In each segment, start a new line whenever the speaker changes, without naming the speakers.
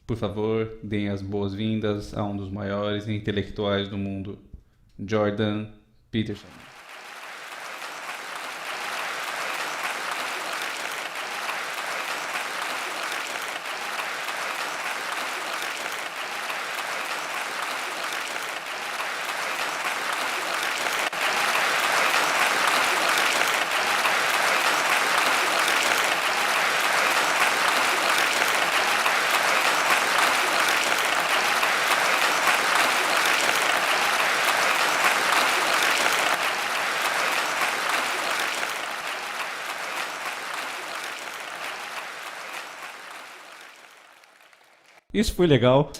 Por favor, deem as boas-vindas a um dos maiores intelectuais do mundo, Jordan Peterson. Isso foi legal.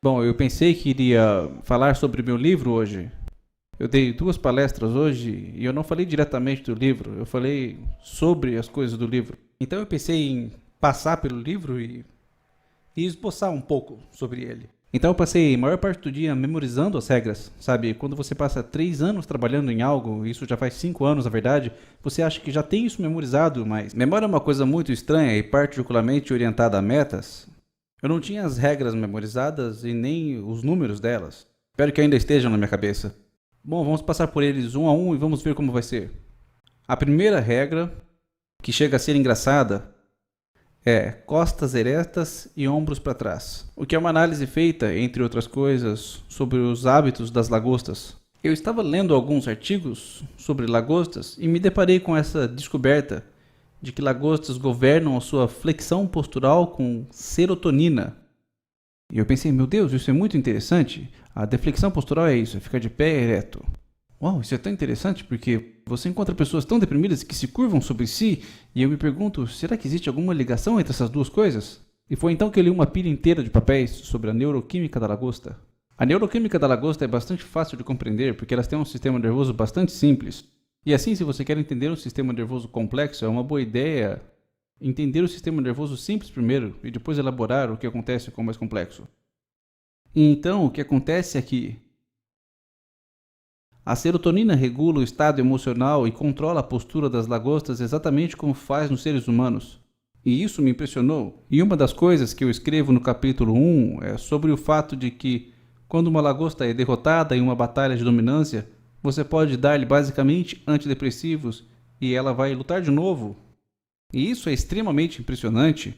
Bom, eu pensei que iria falar sobre meu livro hoje. Eu dei 2 palestras hoje e eu não falei diretamente do livro, eu falei sobre as coisas do livro. Então eu pensei em passar pelo livro e esboçar um pouco sobre ele. Então eu passei a maior parte do dia memorizando as regras, sabe? Quando você passa 3 anos trabalhando em algo, isso já faz 5 anos na verdade, você acha que já tem isso memorizado, mas memória é uma coisa muito estranha e particularmente orientada a metas. Eu não tinha as regras memorizadas e nem os números delas. Espero que ainda estejam na minha cabeça. Bom, vamos passar por eles um a um e vamos ver como vai ser. A primeira regra, que chega a ser engraçada, é costas eretas e ombros para trás. O que é uma análise feita, entre outras coisas, sobre os hábitos das lagostas. Eu estava lendo alguns artigos sobre lagostas e me deparei com essa descoberta de que lagostas governam a sua flexão postural com serotonina. E eu pensei, meu Deus, isso é muito interessante. A deflexão postural é isso, é ficar de pé ereto. Uau, isso é tão interessante porque você encontra pessoas tão deprimidas que se curvam sobre si e eu me pergunto, será que existe alguma ligação entre essas duas coisas? E foi então que eu li uma pilha inteira de papéis sobre a neuroquímica da lagosta. A neuroquímica da lagosta é bastante fácil de compreender porque elas têm um sistema nervoso bastante simples. E assim, se você quer entender um sistema nervoso complexo, é uma boa ideia entender o sistema nervoso simples primeiro e depois elaborar o que acontece com o mais complexo. E então, o que acontece é que a serotonina regula o estado emocional e controla a postura das lagostas exatamente como faz nos seres humanos. E isso me impressionou. E uma das coisas que eu escrevo no capítulo 1 é sobre o fato de que, quando uma lagosta é derrotada em uma batalha de dominância, você pode dar-lhe basicamente antidepressivos e ela vai lutar de novo. E isso é extremamente impressionante.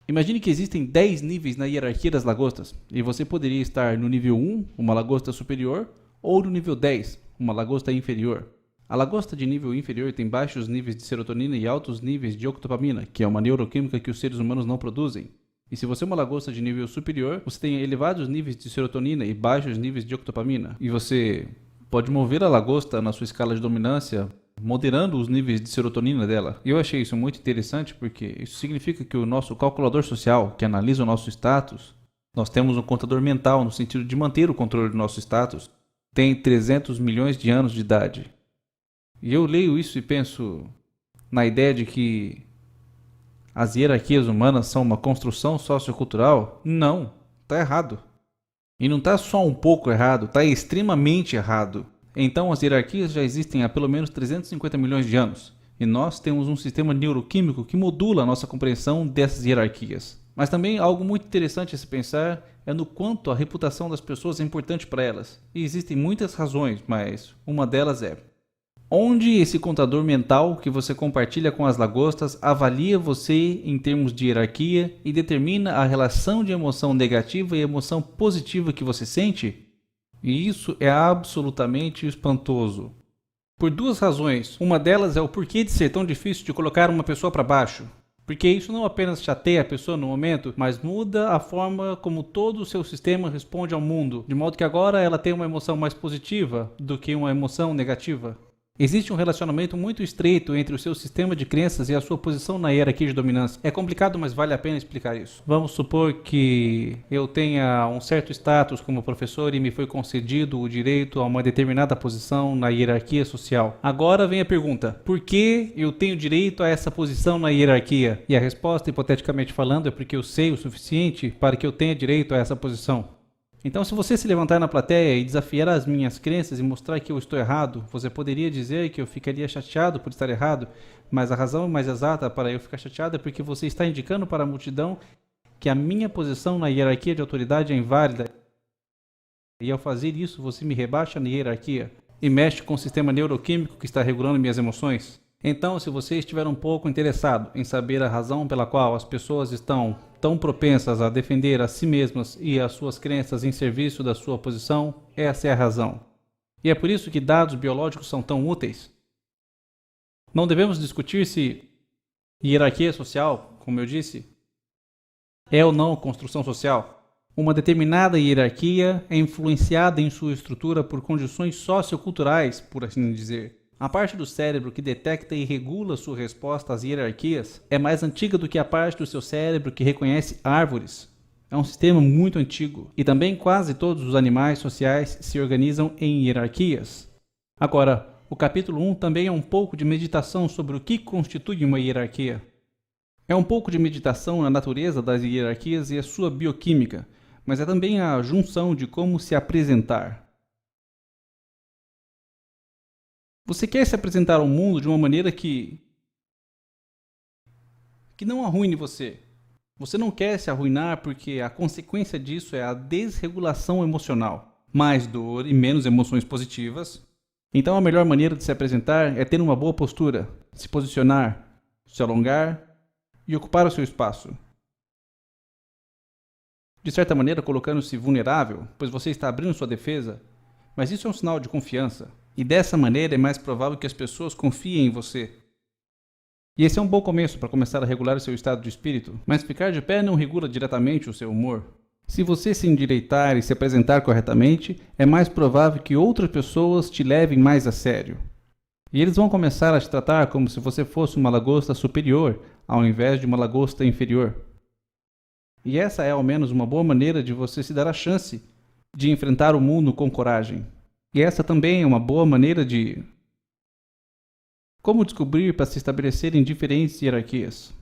Imagine que existem 10 níveis na hierarquia das lagostas, e você poderia estar no nível 1, uma lagosta superior, ou no nível 10, uma lagosta inferior. A lagosta de nível inferior tem baixos níveis de serotonina e altos níveis de octopamina, que é uma neuroquímica que os seres humanos não produzem. E se você é uma lagosta de nível superior, você tem elevados níveis de serotonina e baixos níveis de octopamina. E você pode mover a lagosta na sua escala de dominância, moderando os níveis de serotonina dela. E eu achei isso muito interessante porque isso significa que o nosso calculador social, que analisa o nosso status, nós temos um contador mental no sentido de manter o controle do nosso status, tem 300 milhões de anos de idade. E eu leio isso e penso na ideia de que as hierarquias humanas são uma construção sociocultural. Não, está errado. E não está só um pouco errado, está extremamente errado. Então as hierarquias já existem há pelo menos 350 milhões de anos. E nós temos um sistema neuroquímico que modula a nossa compreensão dessas hierarquias. Mas também algo muito interessante a se pensar é no quanto a reputação das pessoas é importante para elas. E existem muitas razões, mas uma delas é: onde esse contador mental que você compartilha com as lagostas avalia você em termos de hierarquia e determina a relação de emoção negativa e emoção positiva que você sente? E isso é absolutamente espantoso. Por 2 razões. Uma delas é o porquê de ser tão difícil de colocar uma pessoa para baixo. Porque isso não apenas chateia a pessoa no momento, mas muda a forma como todo o seu sistema responde ao mundo, de modo que agora ela tem uma emoção mais positiva do que uma emoção negativa. Existe um relacionamento muito estreito entre o seu sistema de crenças e a sua posição na hierarquia de dominância. É complicado, mas vale a pena explicar isso. Vamos supor que eu tenha um certo status como professor e me foi concedido o direito a uma determinada posição na hierarquia social. Agora vem a pergunta: por que eu tenho direito a essa posição na hierarquia? E a resposta, hipoteticamente falando, é porque eu sei o suficiente para que eu tenha direito a essa posição. Então, se você se levantar na plateia e desafiar as minhas crenças e mostrar que eu estou errado, você poderia dizer que eu ficaria chateado por estar errado, mas a razão mais exata para eu ficar chateado é porque você está indicando para a multidão que a minha posição na hierarquia de autoridade é inválida. E ao fazer isso, você me rebaixa na hierarquia e mexe com o sistema neuroquímico que está regulando minhas emoções. Então, se você estiver um pouco interessado em saber a razão pela qual as pessoas estão tão propensas a defender a si mesmas e as suas crenças em serviço da sua posição, essa é a razão. E é por isso que dados biológicos são tão úteis. Não devemos discutir se hierarquia social, como eu disse, é ou não construção social. Uma determinada hierarquia é influenciada em sua estrutura por condições socioculturais, por assim dizer. A parte do cérebro que detecta e regula sua resposta às hierarquias é mais antiga do que a parte do seu cérebro que reconhece árvores. É um sistema muito antigo. E também quase todos os animais sociais se organizam em hierarquias. Agora, o capítulo 1 também é um pouco de meditação sobre o que constitui uma hierarquia. É um pouco de meditação na natureza das hierarquias e a sua bioquímica, mas é também a junção de como se apresentar. Você quer se apresentar ao mundo de uma maneira que não arruine você. Você não quer se arruinar porque a consequência disso é a desregulação emocional. Mais dor e menos emoções positivas. Então a melhor maneira de se apresentar é ter uma boa postura, se posicionar, se alongar e ocupar o seu espaço. De certa maneira colocando-se vulnerável, pois você está abrindo sua defesa, mas isso é um sinal de confiança. E dessa maneira é mais provável que as pessoas confiem em você. E esse é um bom começo para começar a regular o seu estado de espírito, mas ficar de pé não regula diretamente o seu humor. Se você se endireitar e se apresentar corretamente, é mais provável que outras pessoas te levem mais a sério. E eles vão começar a te tratar como se você fosse uma lagosta superior, ao invés de uma lagosta inferior. E essa é ao menos uma boa maneira de você se dar a chance de enfrentar o mundo com coragem. E essa também é uma boa maneira de como descobrir para se estabelecer em diferentes hierarquias.